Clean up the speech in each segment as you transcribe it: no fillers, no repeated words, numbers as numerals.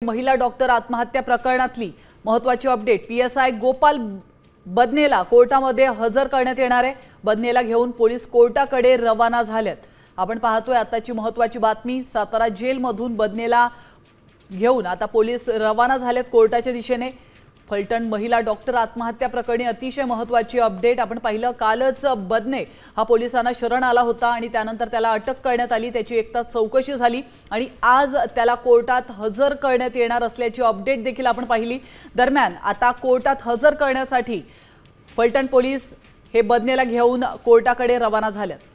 महिला डॉक्टर आत्महत्या प्रकरणातली महत्त्वाची अपडेट। पीएसआय गोपाल बदनेला कोर्टामध्ये हजर करण्यात येणार आहे। बदनेला घेऊन पोलीस कोर्टाकडे रवाना झालेत। आपण पाहतोय आताची महत्त्वाची बातमी। सातारा जेलमधून बदनेला घेऊन आता पोलीस रवाना झालेत कोर्टाच्या दिशेने। फलटण महिला डॉक्टर आत्महत्या प्रकरणी अतिशय महत्त्वाची अपडेट आपण पाहिलं। कालच बदने हा पोलिसांना शरण आला होता आणि त्यानंतर त्याला अटक करण्यात आली। त्याची एक तास चौकशी झाली आणि आज त्याला कोर्टात हजर करण्यात येणार असल्याची अपडेट देखील आपण पाहिली। दरम्यान आता कोर्टात हजर करण्यासाठी फलटण पोलीस हे बदनेला घेऊन कोर्टाकडे रवाना झालेत।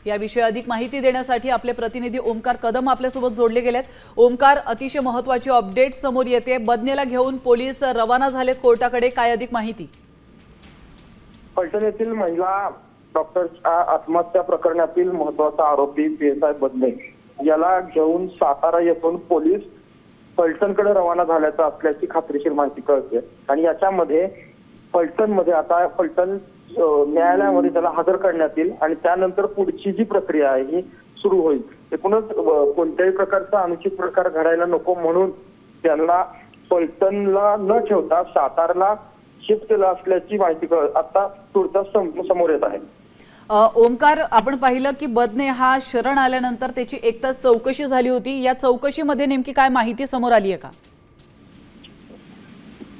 याविषयी अधिक माहिती देण्यासाठी आपले प्रतिनिधी ओमकार कदम आपल्यासोबत जोडले गेलेत। ओमकार, अतिशय महत्त्वाची अपडेट समोर येते। बदनेला घेऊन पोलीस रवाना झालेत कोर्टाकडे, काय अधिक माहिती? फलटण येथील महिला डॉक्टरच्या आत्महत्या प्रकरणातील महत्त्वाचा आरोपी पीएसआय बदने याला घेऊन सातारा येथून पोलीस फलटणकडे रवाना झाल्याचं असल्याची खात्रीशीर माहिती कळते। आणि याच्यामध्ये फलटणमध्ये आता फलटण न्यायालयामध्ये त्याला हजर करण्यात येईल आणि त्यानंतर पुढची जी प्रक्रिया आहे ही सुरू होईल। एकूणच कोणत्याही प्रकारचा अनुचित प्रकार घडायला नको म्हणून त्यांना फलटणला न ठेवता सातारला शिफ्ट केलं असल्याची माहिती आता तुर्तास समोर येत आहे। ओमकार, आपण पाहिलं की बदने हा शरण आल्यानंतर त्याची एक तास चौकशी झाली होती। या चौकशीमध्ये नेमकी काय माहिती समोर आली आहे का?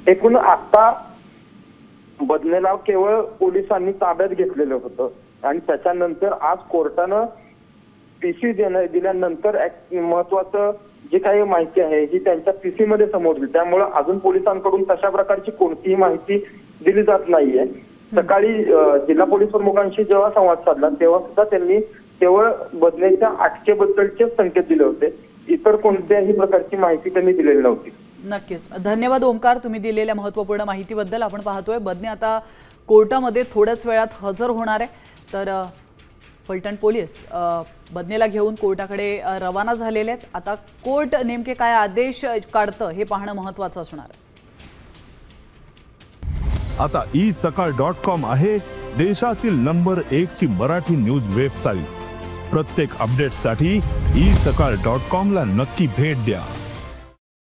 एकूण आता बदनेला केवळ पोलिसांनी ताब्यात घेतलेलं होतं आणि त्याच्यानंतर आज कोर्टानं पीसी दिल्यानंतर महत्वाचं जी काही माहिती आहे ही त्यांच्या पीसी मध्ये समोरली। त्यामुळे अजून पोलिसांकडून तशा प्रकारची कोणतीही माहिती दिली जात नाहीये। सकाळी जिल्हा पोलीस प्रमुखांशी जेव्हा संवाद साधला तेव्हा सुद्धा त्यांनी केवळ बदनेच्या अटकेबद्दलचे संकेत दिले होते। इतर कोणत्याही प्रकारची माहिती त्यांनी दिलेली नव्हती। नक्कीच धन्यवाद ओमकार, तुम्ही दिलेल्या महत्त्वपूर्ण माहितीबद्दल। आपण पाहतोय बदने आता कोर्टामध्ये थोड्याच वेळात हजर होणार आहे। तर फलटण पोलीस बदनेला घेऊन कोर्टाकडे रवाना झालेले आहेत। आता कोर्ट नेमके काय आदेश काढतं हे पाहणं महत्त्वाचं असणार आहे। आता isakal.com आहे देशातील नंबर 1 ची मराठी न्यूज वेबसाईट। प्रत्येक अपडेटसाठी isakal.com ला नक्की भेट द्या।